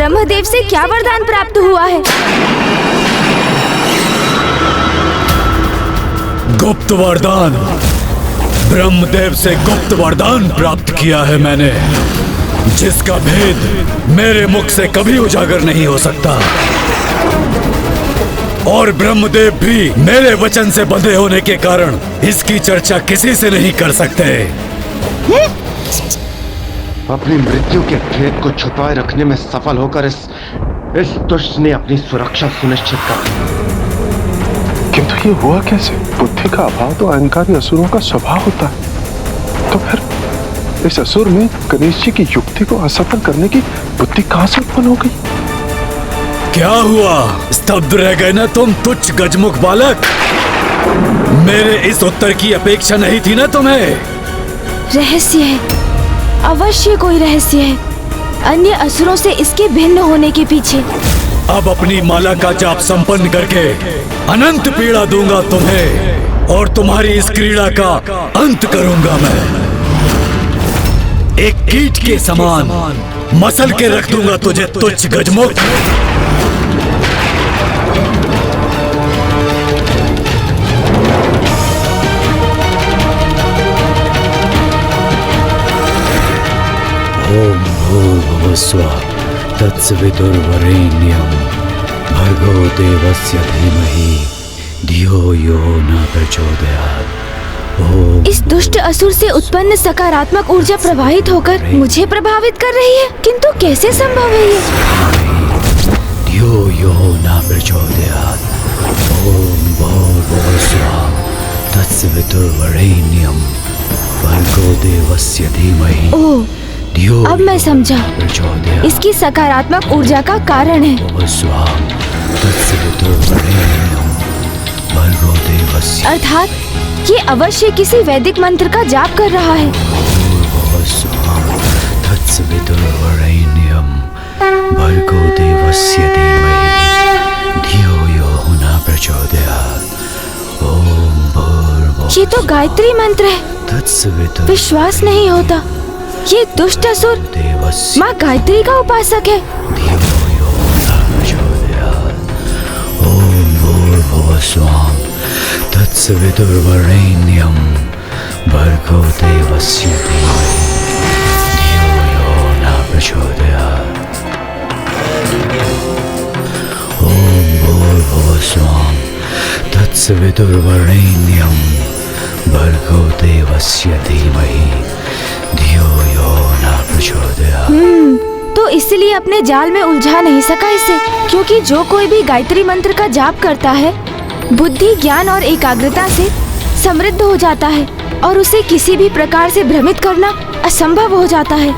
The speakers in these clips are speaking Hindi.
ब्रह्मदेव से क्या वरदान प्राप्त हुआ है? गुप्त वरदान। ब्रह्मदेव से गुप्त वरदान प्राप्त किया है मैंने, जिसका भेद मेरे मुख से कभी उजागर नहीं हो सकता। और ब्रह्मदेव भी मेरे वचन से बंधे होने के कारण इसकी चर्चा किसी से नहीं कर सकते। अपनी मृत्यु के भेद को छुपाए रखने में सफल होकर इस दुष्ट ने अपनी सुरक्षा सुनिश्चित कर। किंतु ये हुआ कैसे? बुद्धि का अभाव तो अहंकारी असुरों का स्वभाव होता है। तो फिर इस असुर में गणेश जी की युक्ति को असफल करने की बुद्धि कहां से उत्पन्न हो गई? क्या हुआ? स्तब्ध रह गए ना तुम तुच्छ गजमुख बालक? मेरे इस उत्तर की अपेक्षा नहीं थी ना तुम्हें? रहस्य है, अवश्य कोई रहस्य है, अन्य असुरों से इसके भिन्न होने के पीछे। अब अपनी माला का जाप संपन्न करके अनंत पीड़ा दूंगा तुम्हें, और तुम्हारी इस क्रीड़ा का अंत करूंगा मैं। एक कीट के समान मसल के रख दूंगा तुझे तुच्छ गजमुख। ओम भूर्भुवः स्वः तत्सवितुर्वरेण्यं भर्गो देवस्य धीमहि धियो यो न प्रचोदयात्। इस दुष्ट असुर से उत्पन्न सकारात्मक ऊर्जा प्रवाहित होकर मुझे प्रभावित कर रही है, किंतु कैसे संभव है ये? धियो यो न प्रचोदयात्। ओम भूर्भुवः स्वः तत्सवितुर्वरेण्यं भर्गो देवस्य धीमहि। ओह, अब मैं समझा, इसकी सकारात्मक ऊर्जा का कारण है। अर्थात ये अवश्य किसी वैदिक मंत्र का जाप कर रहा है। ये तो गायत्री मंत्र है। विश्वास नहीं होता, ये दुष्ट असुर माँ गायत्री का उपासक है। ओम भूर्भुवः स्वः तत्सवितुर्वरेण्यं भर्गो देवस्य धीमहि धियो यो न प्रचोदयात्। ओम भूर्भुवः स्वः तत्सवितुर्वरेण्यं भर्गो देवस्य धीमहि धियो यो न प्रचोदयात्। तो इसलिए अपने जाल में उलझा नहीं सका इसे, क्योंकि जो कोई भी गायत्री मंत्र का जाप करता है बुद्धि, ज्ञान और एकाग्रता से समृद्ध हो जाता है और उसे किसी भी प्रकार से भ्रमित करना असंभव हो जाता है।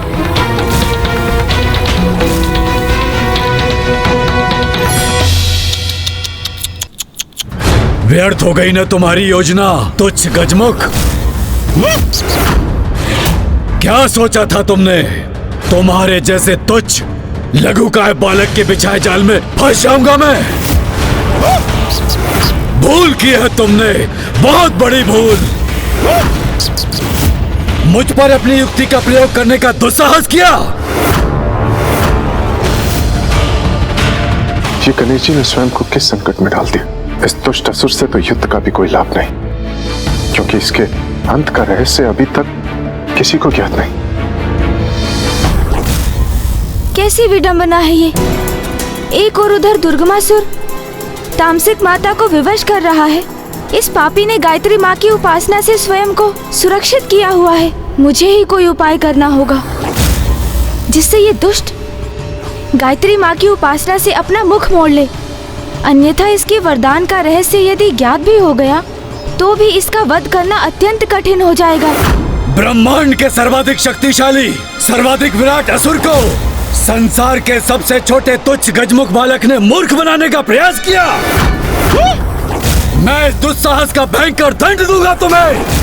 व्यर्थ हो गई ना तुम्हारी योजना तुच्छ गजमुख। क्या सोचा था तुमने? तुम्हारे जैसे तुच्छ लघुकाय बालक के बिछाए जाल में फंस जाऊंगा मैं? भूल की है तुमने, बहुत बड़ी भूल। मुझ पर अपनी युक्ति का प्रयोग करने का दुस्साहस किया। ये गणेश जी ने स्वयं को किस संकट में डाल दिया? इस दुष्ट असुर से तो युद्ध का भी कोई लाभ नहीं, क्योंकि इसके अंत का रहस्य अभी तक किसी को ज्ञात नहीं। कैसी विडंबना है ये! एक और उधर दुर्गमासुर तामसिक माता को विवश कर रहा है। इस पापी ने गायत्री माँ की उपासना से स्वयं को सुरक्षित किया हुआ है। मुझे ही कोई उपाय करना होगा जिससे ये दुष्ट गायत्री माँ की उपासना से अपना मुख मोड़ ले। अन्यथा इसके वरदान का रहस्य यदि ज्ञात भी हो गया तो भी इसका वध करना अत्यंत कठिन हो जाएगा। ब्रह्मांड के सर्वाधिक शक्तिशाली, सर्वाधिक विराट असुर को संसार के सबसे छोटे तुच्छ गजमुख बालक ने मूर्ख बनाने का प्रयास किया। मैं इस दुस्साहस का भयंकर दंड दूंगा तुम्हें।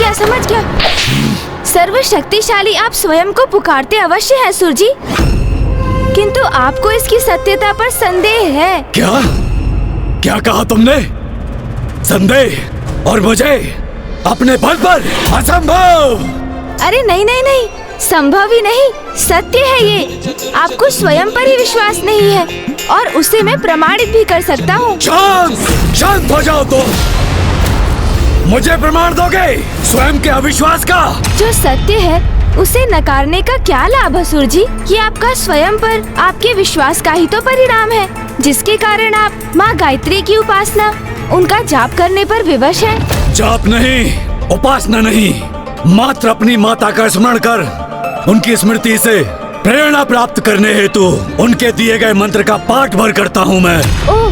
समझ गया। सर्वशक्तिशाली आप स्वयं को पुकारते अवश्य हैं असुर जी, किंतु आपको इसकी सत्यता पर संदेह है। क्या कहा तुमने? संदेह और मुझे अपने बल पर असंभव। अरे नहीं नहीं नहीं, संभव ही नहीं, सत्य है ये। आपको स्वयं पर ही विश्वास नहीं है और उसे मैं प्रमाणित भी कर सकता हूँ। शांत हो जाओ तो। मुझे प्रमाण दोगे स्वयं के अविश्वास का? जो सत्य है उसे नकारने का क्या लाभ असुर जी? ये आपका स्वयं पर आपके विश्वास का ही तो परिणाम है, जिसके कारण आप माँ गायत्री की उपासना, उनका जाप करने पर विवश हैं। जाप नहीं, उपासना नहीं, मात्र अपनी माता का स्मरण कर उनकी स्मृति से प्रेरणा प्राप्त करने हेतु उनके दिए गए मंत्र का पाठ भर करता हूँ मैं। ओह,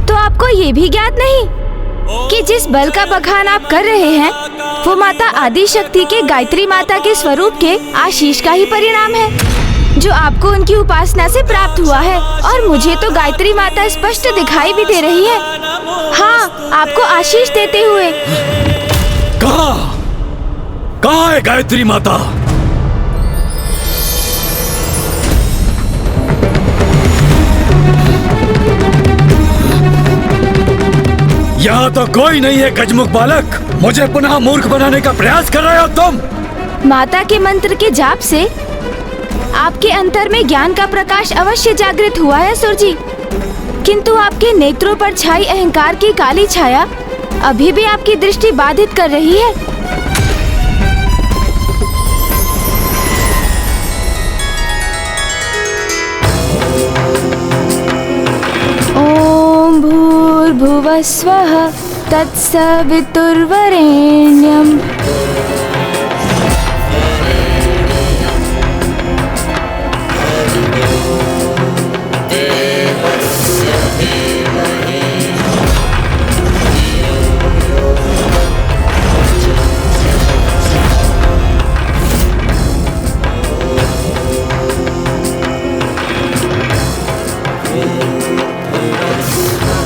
तो आपको ये भी ज्ञात नहीं कि जिस बल का बखान आप कर रहे हैं वो माता आदि शक्ति के गायत्री माता के स्वरूप के आशीष का ही परिणाम है, जो आपको उनकी उपासना से प्राप्त हुआ है। और मुझे तो गायत्री माता स्पष्ट दिखाई भी दे रही है। हाँ, आपको आशीष देते हुए। कहाँ है गायत्री माता? यहाँ तो कोई नहीं है गजमुख बालक। मुझे पुनः मूर्ख बनाने का प्रयास कर रहे हो तुम। माता के मंत्र के जाप से आपके अंतर में ज्ञान का प्रकाश अवश्य जागृत हुआ है असुर जी, किंतु आपके नेत्रों पर छाई अहंकार की काली छाया अभी भी आपकी दृष्टि बाधित कर रही है। ओम भूर्भुवस्वः तत्सवितुर्वरेण्यम्।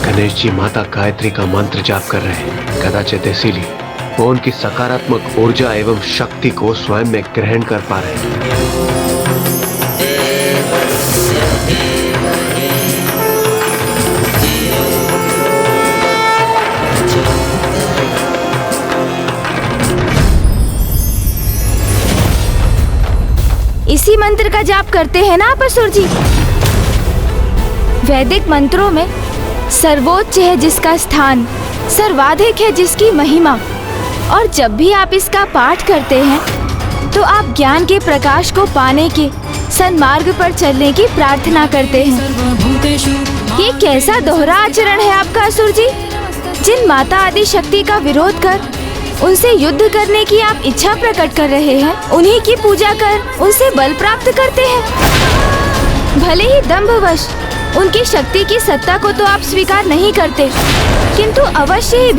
गणेश जी माता गायत्री का मंत्र जाप कर रहे हैं, कदाचित इसीलिए वो उनकी सकारात्मक ऊर्जा एवं शक्ति को स्वयं में ग्रहण कर पा रहे हैं। इसी मंत्र का जाप करते हैं ना आप असुर जी? वैदिक मंत्रों में सर्वोच्च है जिसका स्थान, सर्वाधिक है जिसकी महिमा, और जब भी आप इसका पाठ करते हैं तो आप ज्ञान के प्रकाश को पाने के सन्मार्ग पर चलने की प्रार्थना करते हैं। ये कैसा दोहरा आचरण है आपका असुर जी? जिन माता आदि शक्ति का विरोध कर उनसे युद्ध करने की आप इच्छा प्रकट कर रहे हैं, उन्हीं की पूजा कर उनसे बल प्राप्त करते हैं। भले ही दंभवश उनकी शक्ति की सत्ता को तो आप स्वीकार नहीं करते, किंतु अवश्य ही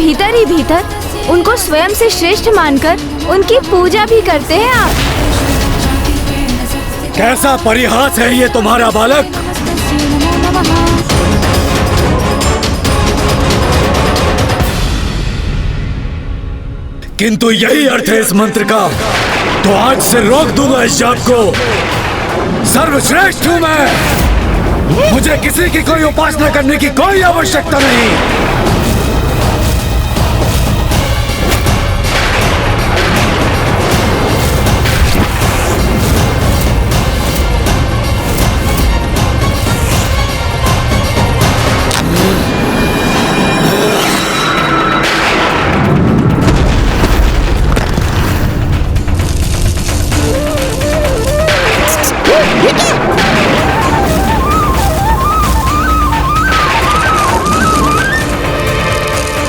भीतर उनको स्वयं से श्रेष्ठ मानकर उनकी पूजा भी करते हैं आप। कैसा परिहास है ये तुम्हारा बालक? किंतु यही अर्थ है इस मंत्र का, तो आज से रोक दूंगा इस जाप को। सर्वश्रेष्ठ हूं मैं, मुझे किसी की कोई उपासना करने की कोई आवश्यकता नहीं।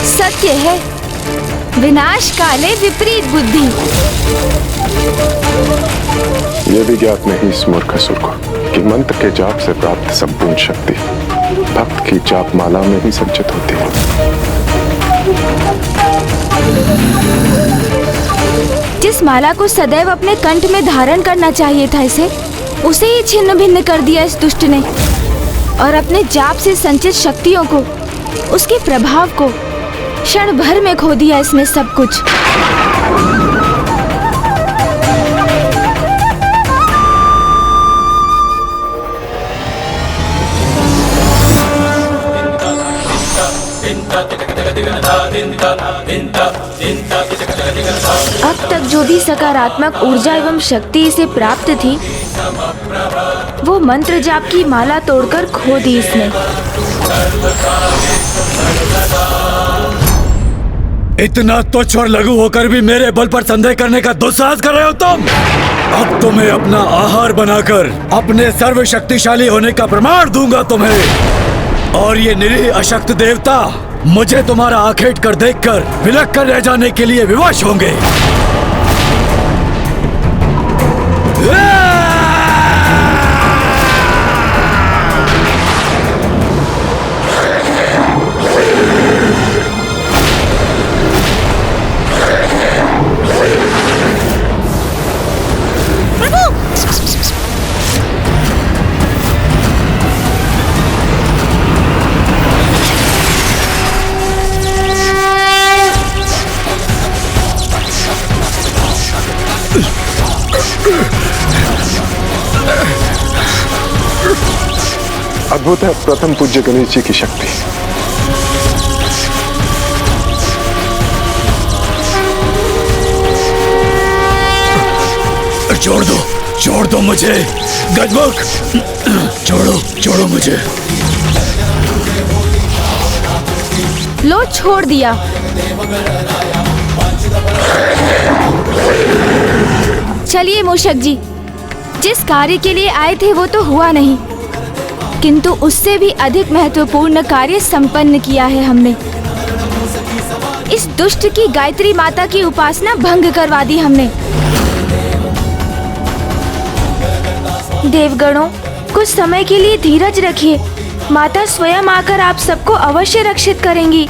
सत्य है, विनाश काले विपरीत बुद्धि। यह भी ज्ञात नहीं इस मूर्ख असुर को कि मंत्र के जाप से प्राप्त संपूर्ण शक्ति भक्त की जाप माला में ही संचित होती है। जिस माला को सदैव अपने कंठ में धारण करना चाहिए था इसे, उसे ही छिन्न भिन्न कर दिया इस दुष्ट ने, और अपने जाप से संचित शक्तियों को, उसके प्रभाव को क्षण भर में खो दिया इसने सब कुछ। अब तक जो भी सकारात्मक ऊर्जा एवं शक्ति इसे प्राप्त थी, वो मंत्र जाप की माला तोड़कर खो दी इसने। इतना तुच्छ और लघु होकर भी मेरे बल पर संदेह करने का दुस्साहस कर रहे हो तुम। अब तुम्हें अपना आहार बनाकर अपने सर्वशक्तिशाली होने का प्रमाण दूंगा तुम्हें। और ये निरीह अशक्त देवता मुझे तुम्हारा आखेट कर देखकर विलक कर रह जाने के लिए विवश होंगे। अद्भुत है प्रथम पूज्य गणेश जी की शक्ति। छोड़ दो मुझे गजमुख, छोड़ो मुझे। लो छोड़ दिया। चलिए मूषक जी, जिस कार्य के लिए आए थे वो तो हुआ नहीं, किंतु उससे भी अधिक महत्वपूर्ण कार्य संपन्न किया है हमने। इस दुष्ट की गायत्री माता की उपासना भंग करवा दी हमने। देवगणों, कुछ समय के लिए धीरज रखिए। माता स्वयं आकर आप सबको अवश्य रक्षित करेंगी।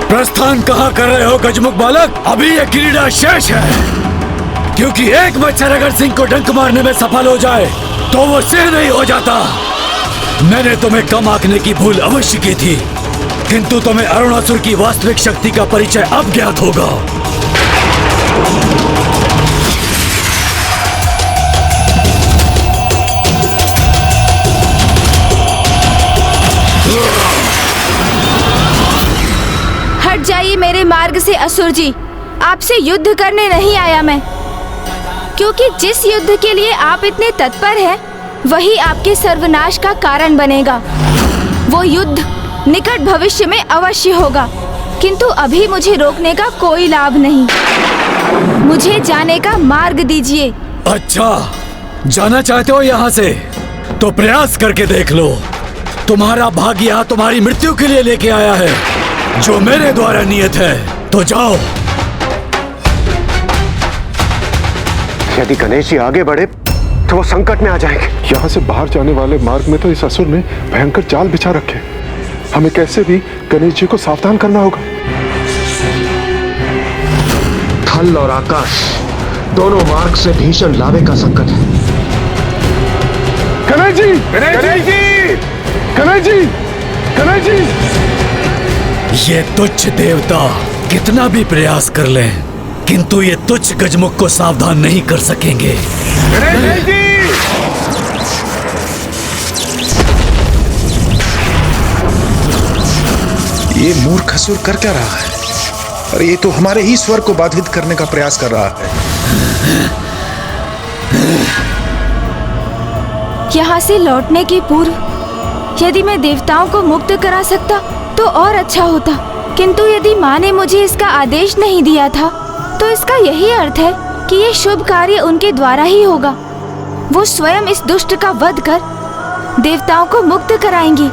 प्रस्थान कहाँ कर रहे हो गजमुख बालक? अभी ये क्रीड़ा शेष है, क्योंकि एक मच्छर अगर सिंह को डंक मारने में सफल हो जाए तो वो सिंह नहीं हो जाता। मैंने तुम्हें कम आंकने की भूल अवश्य की थी, किंतु तुम्हें अरुणासुर की वास्तविक शक्ति का परिचय अब ज्ञात होगा। हट जाइए मेरे मार्ग से असुर जी। आपसे युद्ध करने नहीं आया मैं, क्योंकि जिस युद्ध के लिए आप इतने तत्पर हैं, वही आपके सर्वनाश का कारण बनेगा। वो युद्ध निकट भविष्य में अवश्य होगा, किंतु अभी मुझे रोकने का कोई लाभ नहीं। मुझे जाने का मार्ग दीजिए। अच्छा, जाना चाहते हो यहाँ से? तो प्रयास करके देख लो। तुम्हारा भाग्य यहाँ तुम्हारी मृत्यु के लिए लेके आया है, जो मेरे द्वारा नियत है। तो जाओ। यदि गणेश जी आगे बढ़े तो वो संकट में आ जाएंगे। यहाँ से बाहर जाने वाले मार्ग में तो इस असुर ने भयंकर जाल बिछा रखे। हमें कैसे भी गणेश जी को सावधान करना होगा। थल और आकाश दोनों मार्ग से भीषण लावे का संकट है। गणेश जी, गणेश जी, गणेश जी, गणेश जी। ये तुच्छ देवता कितना भी प्रयास कर लें, किंतु ये तुच्छ गजमुख को सावधान नहीं कर सकेंगे। गणेश जी! ये मूर्ख असुर कर क्या रहा है? और ये तो हमारे ही स्वर को बाधित करने का प्रयास कर रहा है। यहाँ से लौटने के पूर्व यदि मैं देवताओं को मुक्त करा सकता तो और अच्छा होता, किंतु यदि माँ ने मुझे इसका आदेश नहीं दिया था तो इसका यही अर्थ है कि ये शुभ कार्य उनके द्वारा ही होगा। वो स्वयं इस दुष्ट का वध कर देवताओं को मुक्त कराएंगी।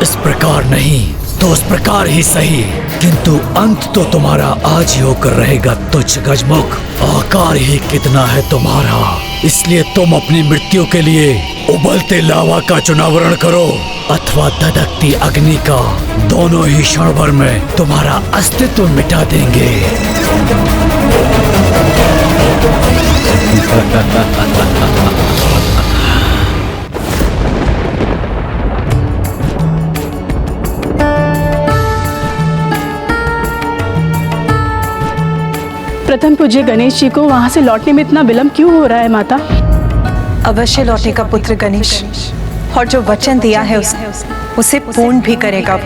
इस प्रकार नहीं तो उस प्रकार ही सही, किंतु अंत तो तुम्हारा आज ही होकर रहेगा तुच्छ गजमुख। आकार ही कितना है तुम्हारा, इसलिए तुम अपनी मृत्यु के लिए उबलते लावा का चुनावरण करो अथवा धधकती अग्नि का। दोनों ही क्षण भर में तुम्हारा अस्तित्व मिटा देंगे। प्रथम पूज्य गणेश जी को वहाँ से लौटने में इतना विलम्ब क्यों हो रहा है माता? अवश्य लौटेगा पुत्र गणेश, और जो वचन दिया है उसे पूर्ण भी करेगा।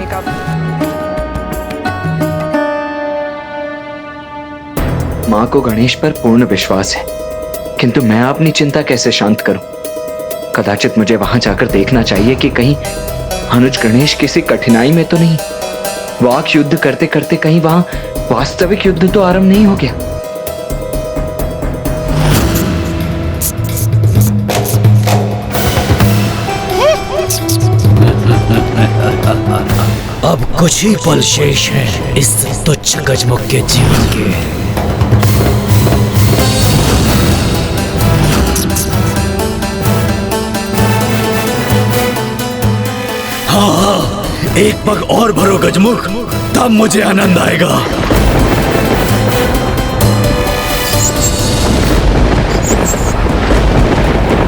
माँ को गणेश पर पूर्ण विश्वास है, किंतु मैं अपनी चिंता कैसे शांत करूं? कदाचित मुझे वहां जाकर देखना चाहिए कि कहीं अनुज गणेश किसी कठिनाई में तो नहीं। वाक युद्ध करते करते कहीं वहां वास्तविक युद्ध तो आरंभ नहीं हो गया। अब कुछ ही पल शेष हैं इस तुच्छ गजमुख के जीवन के। हाँ, एक पग और भरो गजमुख, तब मुझे आनंद आएगा।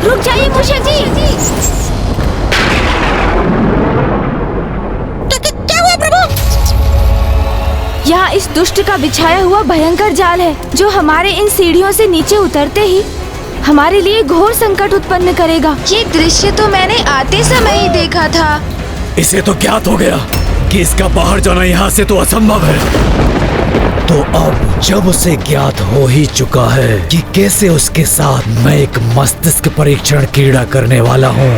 रुक जाइए मूषक जी। क्या हुआ प्रभु? यहाँ इस दुष्ट का बिछाया हुआ भयंकर जाल है, जो हमारे इन सीढ़ियों से नीचे उतरते ही हमारे लिए घोर संकट उत्पन्न करेगा। ये दृश्य तो मैंने आते समय ही देखा था। इसे तो ज्ञात हो गया कि इसका बाहर जाना यहाँ से तो असंभव है। तो अब जब उसे ज्ञात हो ही चुका है कि कैसे उसके साथ मैं एक मस्तिष्क परीक्षण कीड़ा करने वाला हूँ,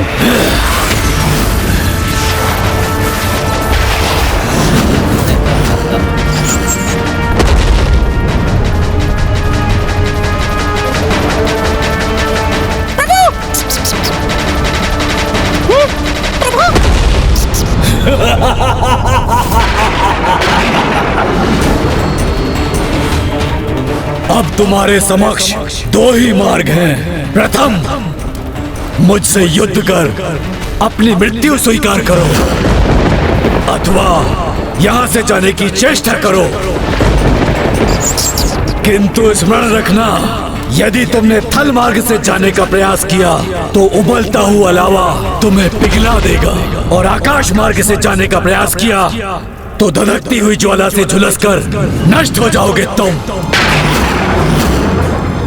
अब तुम्हारे समक्ष दो ही मार्ग हैं। प्रथम, मुझसे युद्ध कर अपनी मृत्यु स्वीकार करो, अथवा यहाँ से जाने की चेष्टा करो। किंतु स्मरण रखना, यदि तुमने थल मार्ग से जाने का प्रयास किया तो उबलता हुआ लावा तुम्हें पिघला देगा, और आकाश मार्ग से जाने का प्रयास किया तो धधकती हुई ज्वाला से झुलसकर नष्ट हो जाओगे तुम।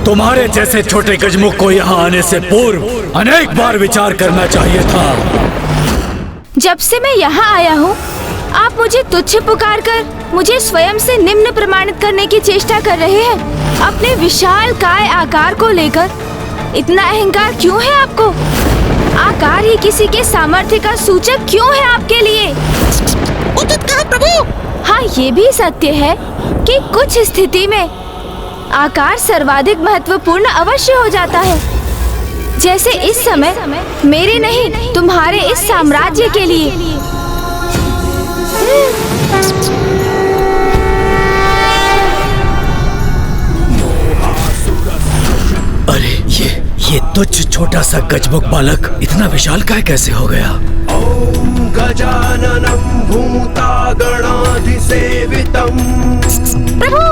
तुम्हारे जैसे छोटे गजमुख को यहाँ आने से पूर्व अनेक बार विचार करना चाहिए था। जब से मैं यहाँ आया हूँ, आप मुझे तुच्छ पुकार कर मुझे स्वयं से निम्न प्रमाणित करने की चेष्टा कर रहे हैं। अपने विशाल काय आकार को लेकर इतना अहंकार क्यों है आपको? आकार ही किसी के सामर्थ्य का सूचक क्यों है आपके लिए? उचित कहा प्रभु। हाँ, ये भी सत्य है कि कुछ स्थिति में आकार सर्वाधिक महत्वपूर्ण अवश्य हो जाता है, जैसे इस समय मेरे नहीं तुम्हारे इस साम्राज्य के लिए। अरे ये तुच्छ छोटा सा गजमुख बालक इतना विशाल काय कैसे हो गया? ओम गजाननं भूतागणाधिसेवितं। प्रभु!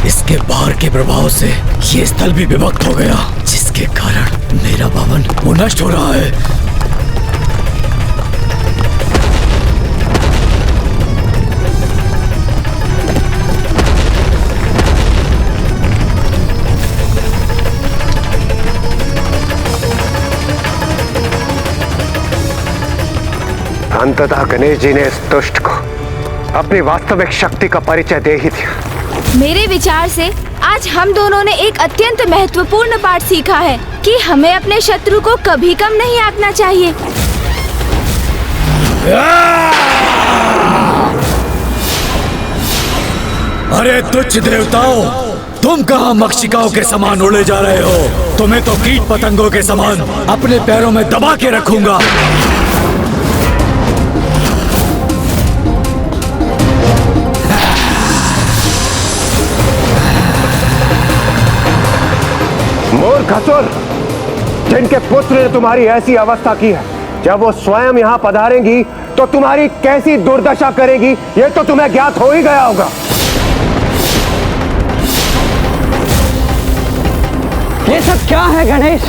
इसके बाहर के प्रभाव से ये स्थल भी विभक्त हो गया, जिसके कारण मेरा भवन वो नष्ट हो रहा है। अंततः गणेश जी ने इस दुष्ट को अपनी वास्तविक शक्ति का परिचय दे ही दिया। मेरे विचार से आज हम दोनों ने एक अत्यंत महत्वपूर्ण पाठ सीखा है कि हमें अपने शत्रु को कभी कम नहीं आंकना चाहिए। अरे तुच्छ देवताओं, तुम कहाँ मक्षिकाओं के समान उड़े जा रहे हो? तुम्हें तो कीट पतंगों के समान अपने पैरों में दबा के रखूंगा। मूर्खसुर, जिनके पुत्र ने तुम्हारी ऐसी अवस्था की है, जब वो स्वयं यहाँ पधारेंगी तो तुम्हारी कैसी दुर्दशा करेगी, ये तो तुम्हें ज्ञात हो ही गया होगा। ये सब क्या है गणेश?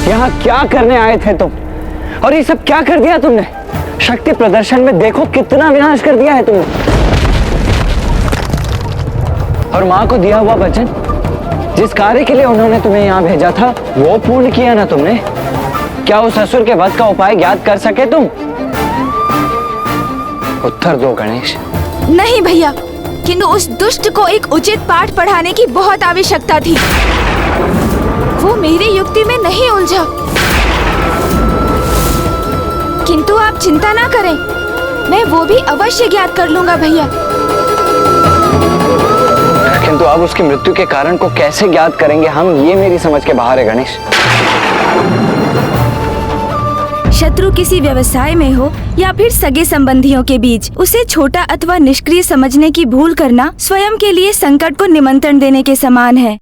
यहाँ क्या करने आए थे तुम? और ये सब क्या कर दिया तुमने? शक्ति प्रदर्शन में देखो कितना विनाश कर दिया है तुमने। और माँ को दिया हुआ वचन, जिस कार्य के लिए उन्होंने तुम्हें यहाँ भेजा था, वो पूर्ण किया ना तुमने? क्या उस असुर के वध का उपाय ज्ञात कर सके तुम? उत्तर दो गणेश। नहीं भैया, किंतु उस दुष्ट को एक उचित पाठ पढ़ाने की बहुत आवश्यकता थी। वो मेरी युक्ति में नहीं उलझा। किंतु आप चिंता ना करें, मैं वो भी अवश्य ज्ञात कर लूंगा भैया। किंतु अब उसकी मृत्यु के कारण को कैसे ज्ञात करेंगे हम, ये मेरी समझ के बाहर है गणेश। शत्रु किसी व्यवसाय में हो या फिर सगे संबंधियों के बीच, उसे छोटा अथवा निष्क्रिय समझने की भूल करना स्वयं के लिए संकट को निमंत्रण देने के समान है।